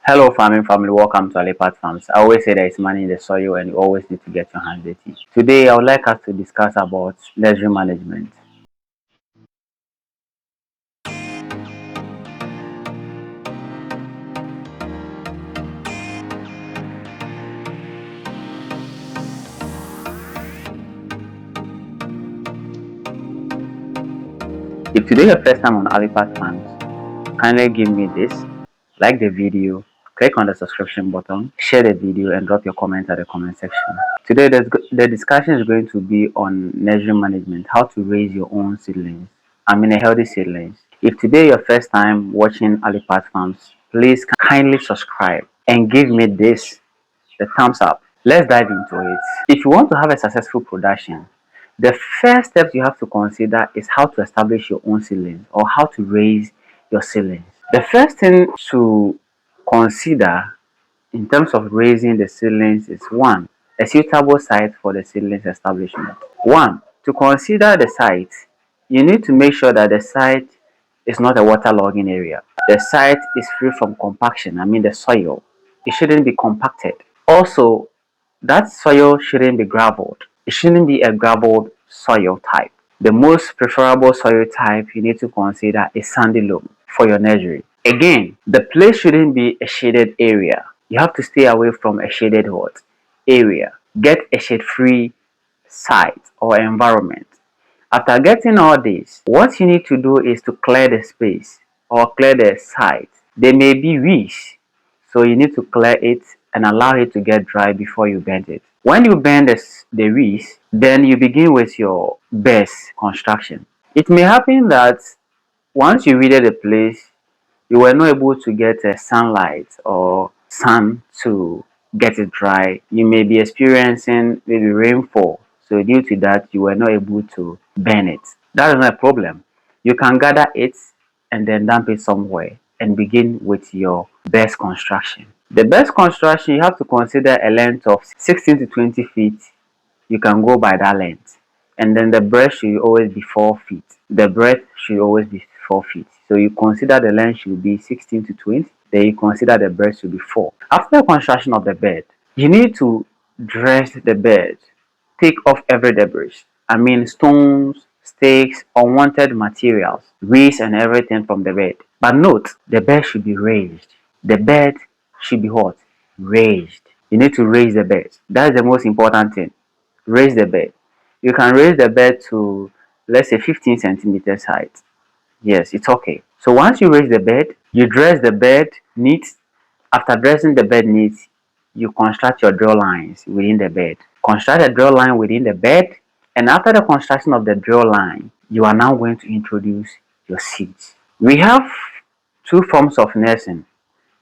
Hello farming family, welcome to Alipat Farms. I always say there is money in the soil and you always need to get your hands dirty. Today I would like us to discuss about nursery management. If today your first time on Alipat Farms, kindly give me this, like the video, click on the subscription button, share the video and drop your comment at the comment section. Today the discussion is going to be on nursery management, how to raise your own seedlings. A healthy seedlings. If today your first time watching Alipat Farms, please kindly subscribe and give me this, the thumbs up. Let's dive into it. If you want to have a successful production, the first steps you have to consider is how to establish your own seedlings or how to raise your seedlings. The first thing to consider in terms of raising the seedlings is one, a suitable site for the seedlings establishment. One, to consider the site, you need to make sure that the site is not a waterlogging area. The site is free from compaction, the soil. It shouldn't be compacted. Also, that soil shouldn't be gravelled. It shouldn't be a gravelled soil type. The most preferable soil type you need to consider is sandy loam for your nursery. Again, the place shouldn't be a shaded area. You have to stay away from a shaded area. Get a shade-free site or environment. After getting all this, what you need to do is to clear the space or clear the site. There may be weeds, so you need to clear it and allow it to get dry before you bend it. When you bend the weeds, then you begin with your base construction. It may happen that once you weeded the place, you were not able to get sunlight or sun to get it dry. You may be experiencing maybe rainfall, so due to that you were not able to burn it. That is not a problem. You can gather it and then dump it somewhere and begin with your best construction. The best construction, you have to consider a length of 16 to 20 feet. You can go by that length, and then the breadth should always be 4 feet. The breadth should always be 4 feet. So you consider the length should be 16 to 20, then you consider the breadth should be 4. After construction of the bed, you need to dress the bed. Take off every debris. Stones, sticks, unwanted materials, weeds and everything from the bed. But note, the bed should be raised. The bed should be what? Raised. You need to raise the bed. That is the most important thing. Raise the bed. You can raise the bed to, let's say, 15 centimeters height. Yes, it's okay. So once you raise the bed, you dress the bed neat. After dressing the bed neat, you construct your draw lines within the bed. Construct a draw line within the bed, and after the construction of the draw line, you are now going to introduce your seeds. We have two forms of nursing.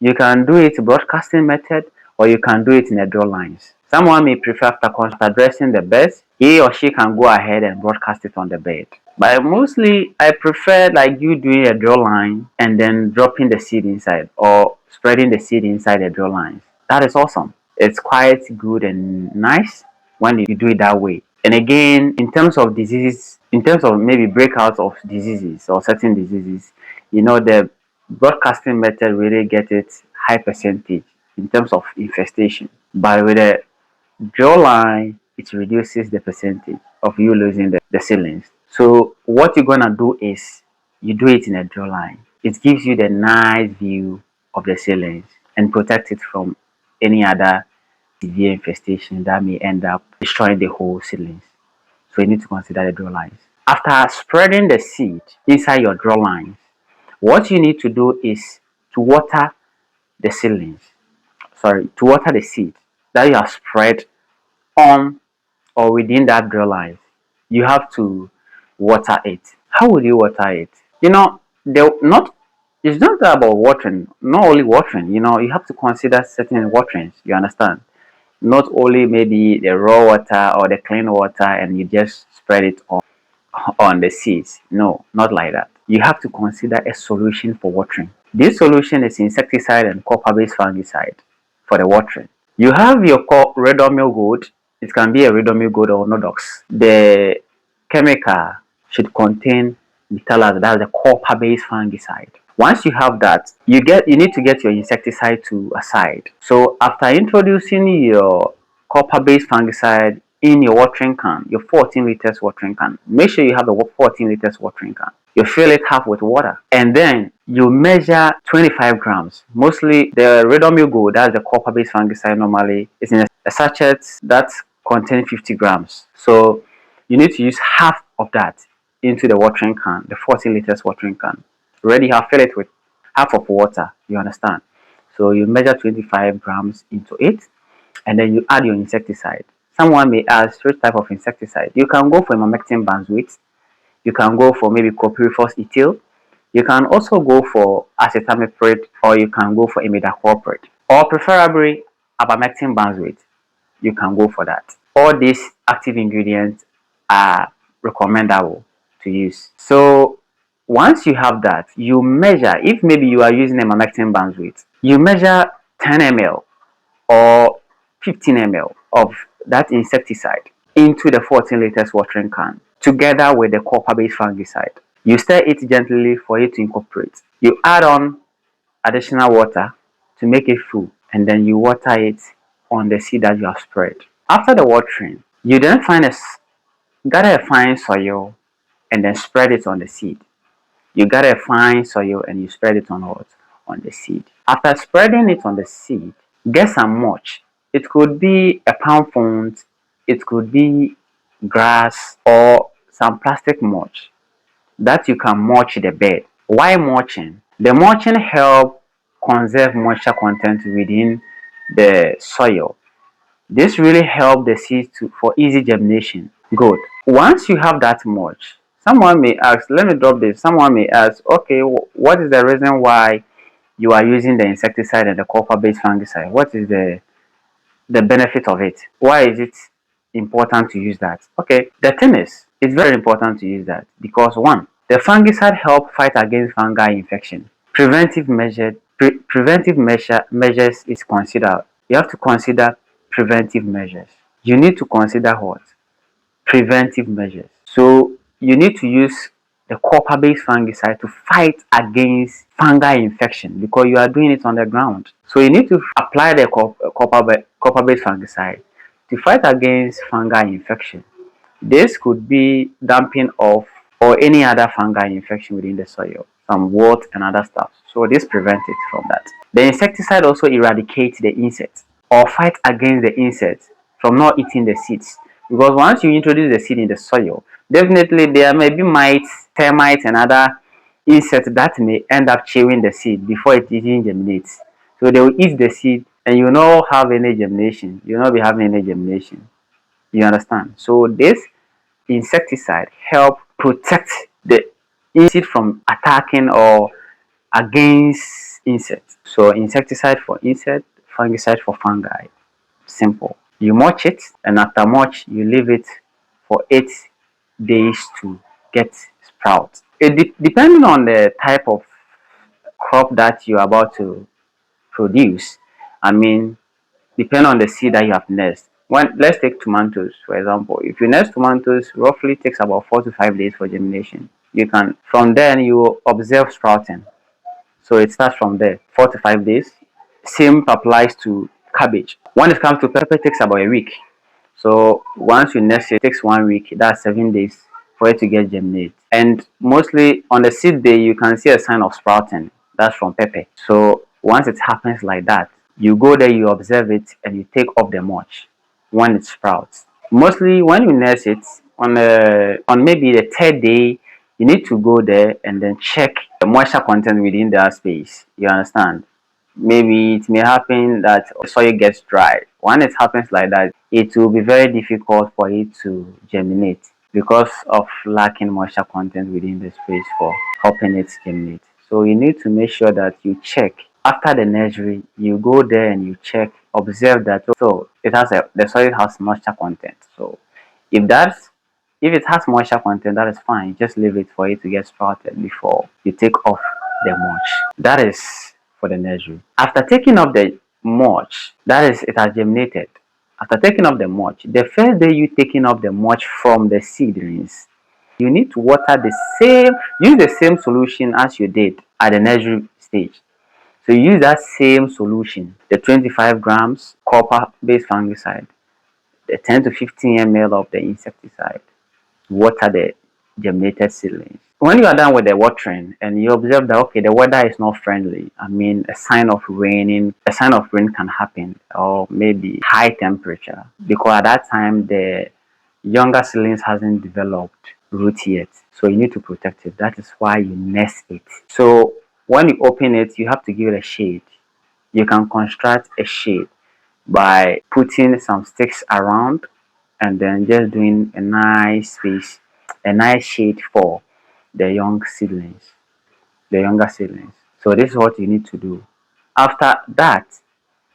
You can do it broadcasting method, or you can do it in a draw lines. Someone may prefer after dressing the bed, he or she can go ahead and broadcast it on the bed. But mostly, I prefer like you doing a draw line and then dropping the seed inside or spreading the seed inside the draw lines. That is awesome. It's quite good and nice when you do it that way. And again, in terms of diseases, in terms of maybe breakouts of diseases or certain diseases, the broadcasting method really get it high percentage in terms of infestation. But with a draw line, it reduces the percentage of you losing the seedlings. So what you're gonna do is you do it in a draw line. It gives you the nice view of the seedlings and protect it from any other severe infestation that may end up destroying the whole seedlings. So you need to consider the draw lines. After spreading the seed inside your draw lines, what you need to do is to water the seedlings. To water the seed that you have spread on or within that draw line. You have to water it. How will you water it? The not it's not about watering, not only watering, you have to consider certain waterings, you understand? Not only maybe the raw water or the clean water and you just spread it on the seeds. No, not like that. You have to consider a solution for watering. This solution is insecticide and copper-based fungicide for the watering. You have your redomil gold. It can be a redomil gold or nodox. The chemical should contain metallus, that's the copper-based fungicide. Once you have that, you need to get your insecticide to a side. So after introducing your copper-based fungicide in your watering can, your 14 liters watering can, make sure you have a 14 liters watering can. You fill it half with water, and then you measure 25 grams. Mostly the Redomil Gold, that's the copper-based fungicide, normally is in a sachet that contains 50 grams. So you need to use half of that into the watering can, the 14 liters watering can. Already have fill it with half of water, you understand? So you measure 25 grams into it, and then you add your insecticide. Someone may ask which type of insecticide. You can go for ivermectin benzoate, you can go for maybe copyrifos ethyl, you can also go for acetamiprid, or you can go for imidacloprid, or preferably ivermectin benzoate. You can go for that. All these active ingredients are recommendable to use. So once you have that, you measure, if maybe you are using a ivermectin benzoate, you measure 10 ml or 15 ml of that insecticide into the 14 liters watering can together with the copper-based fungicide. You stir it gently for it to incorporate. You add on additional water to make it full, and then you water it on the seed that you have spread. After the watering, you then gather a fine soil and then spread it on the seed. You gather a fine soil and you spread it on what? On the seed. After spreading it on the seed, get some mulch. It could be a palm frond, it could be grass, or some plastic mulch that you can mulch the bed. Why mulching? The mulching help conserve moisture content within the soil. This really helps the seeds for easy germination. Good. Once you have that mulch, someone may ask, let me drop this. Someone may ask, okay, what is the reason why you are using the insecticide and the copper-based fungicide? What is the benefit of it? Why is it important to use that? Okay, the thing is, it's very important to use that because one, the fungicide help fight against fungal infection. Preventive measures is considered. You have to consider preventive measures. You need to consider what? Preventive measures. So you need to use the copper-based fungicide to fight against fungal infection because you are doing it on the ground. So you need to apply the copper-based fungicide to fight against fungal infection. This could be damping off or any other fungal infection within the soil, some wilt and other stuff. So this prevents it from that. The insecticide also eradicates the insects or fight against the insects from not eating the seeds. Because once you introduce the seed in the soil, definitely there may be mites, termites, and other insects that may end up chewing the seed before it even germinates. So they will eat the seed and you will not have any germination. You will not be having any germination. You understand? So this insecticide help protect the insect from attacking or against insects. So insecticide for insect, fungicide for fungi. Simple. You mulch it, and after mulch, you leave it for 8 days to get sprout. Depending on the type of crop that you're about to produce, I mean, depend on the seed that you have nest. Let's take tomatoes for example. If you nest tomatoes, roughly takes about 4 to 5 days for germination. You can from then you observe sprouting. So it starts from there, 4 to 5 days. Same applies to cabbage. When it comes to pepper, it takes about a week. So once you nest it takes 1 week, that's 7 days for it to get germinate. And mostly on the seed day, you can see a sign of sprouting. That's from pepper. So once it happens like that, you go there, you observe it, and you take off the mulch when it sprouts. Mostly when you nest it on maybe the third day, you need to go there and then check the moisture content within that space. You understand? Maybe it may happen that soil gets dry. When it happens like that, it will be very difficult for it to germinate because of lacking moisture content within the space for helping it germinate. So you need to make sure that you check after the nursery. You go there and you check, observe that so the soil has moisture content. So if that's if it has moisture content, that is fine. Just leave it for it to get sprouted before you take off the mulch. That is for the nursery. After taking off the mulch, that is, it has germinated. After taking off the mulch, the first day you taking off the mulch from the seedlings, you need to water use the same solution as you did at the nursery stage. So you use that same solution, the 25 grams copper-based fungicide, the 10 to 15 ml of the insecticide, water the germinated seedlings. When you are done with the watering and you observe that okay, the weather is not friendly, I mean a sign of rain can happen, or maybe high temperature, because at that time the younger seedlings hasn't developed root yet. So you need to protect it. That is why you nest it. So when you open it, you have to give it a shade. You can construct a shade by putting some sticks around and then just doing a nice space, a nice shade for the young seedlings, the younger seedlings. So this is what you need to do. After that,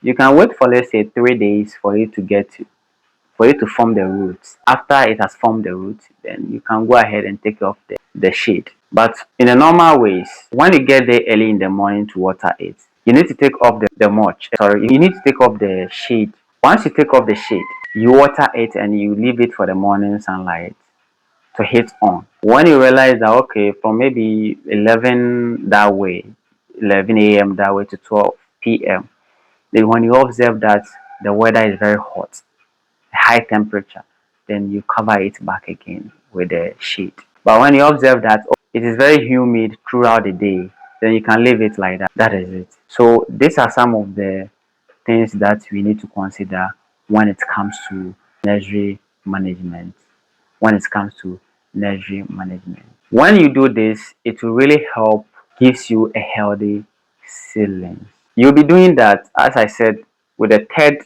you can wait for let's say 3 days for it to form the roots. After it has formed the roots, then you can go ahead and take off the shade. But in the normal ways, when you get there early in the morning to water it, you need to take off the mulch. Sorry, you need to take off the shade. Once you take off the shade, you water it and you leave it for the morning sunlight to hit on. When you realize that okay, from maybe 11 that way, 11 a.m. that way to 12 p.m., then when you observe that the weather is very hot, high temperature, then you cover it back again with the shade. But when you observe that it is very humid throughout the day, then you can leave it like that. That is it. So these are some of the things that we need to consider when it comes to nursery management. When it comes to nursery management. When you do this, it will really help, gives you a healthy seedling. You'll be doing that, as I said, with the third,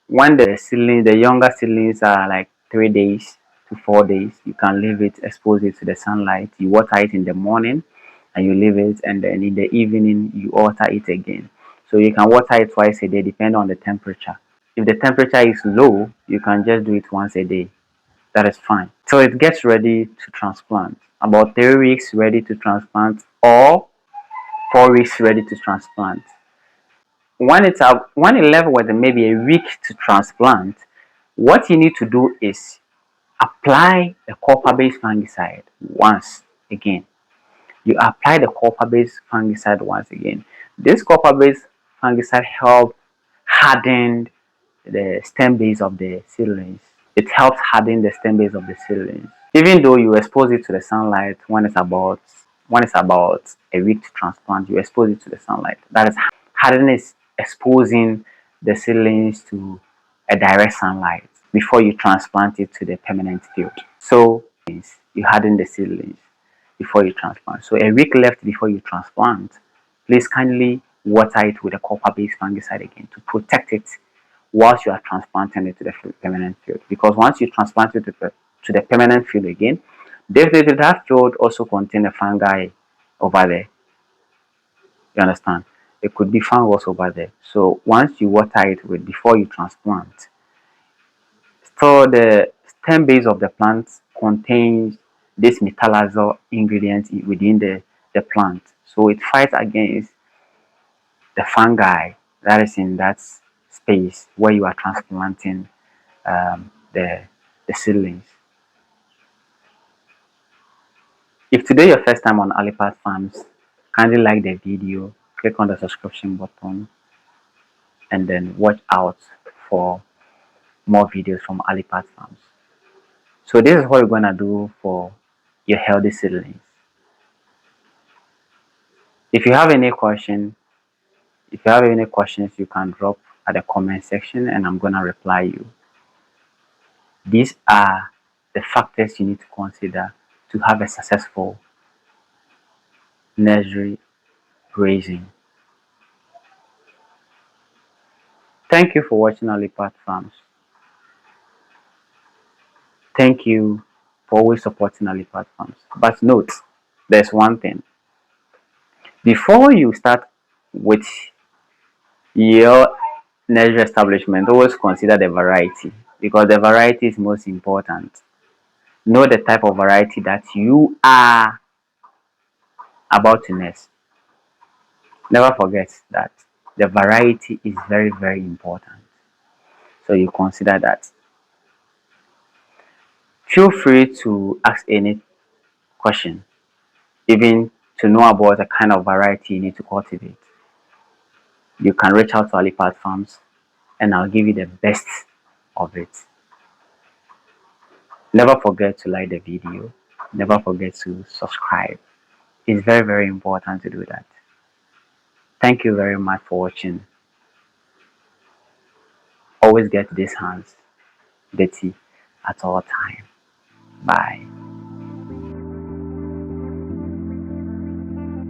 when the younger seedlings are like 3 days to 4 days, you can leave it, expose it to the sunlight. You water it in the morning and you leave it, and then in the evening you water it again. So you can water it twice a day, depending on the temperature. If the temperature is low, you can just do it once a day. That is fine. So it gets ready to transplant. About 3 weeks ready to transplant, or 4 weeks ready to transplant. When it left with maybe a week to transplant, what you need to do is apply the copper-based fungicide once again. You apply the copper-based fungicide once again. This copper-based fungicide helps harden the stem base of the seedlings. It helps harden the stem base of the seedlings. Even though you expose it to the sunlight when it's about a week to transplant, you expose it to the sunlight. That is hardening, is exposing the seedlings to a direct sunlight before you transplant it to the permanent field. So you harden the seedlings before you transplant. So a week left before you transplant, please kindly water it with a copper-based fungicide again to protect it whilst you are transplanting it to the permanent field. Because once you transplant it to the permanent field again, definitely that field also contains a fungi over there. You understand? It could be fungus over there. So once you water it with before you transplant, so the stem base of the plant contains this metallazole ingredient within the plant. So it fights against the fungi that is in that space where you are transplanting the seedlings. If today your first time on Alipat Farms, kindly like the video, click on the subscription button, and then watch out for more videos from Alipat Farms. So this is what we're gonna do for your healthy seedlings. If you have any question, if you have any questions, you can drop at the comment section and I'm gonna reply you. These are the factors you need to consider to have a successful nursery raising. Thank you for watching Alipat Farms. Thank you for always supporting Alipat Farms. But note, there's one thing. Before you start with your nursery establishment, always consider the variety, because the variety is most important. Know the type of variety that you are about to nurse. Never forget that the variety is very, very important. So you consider that. Feel free to ask any question, even to know about the kind of variety you need to cultivate, you can reach out to Alipat Farms and I'll give you the best of it. Never forget to like the video. Never forget to subscribe. It's very, very important to do that. Thank you very much for watching. Always get these hands dirty at all time. Bye.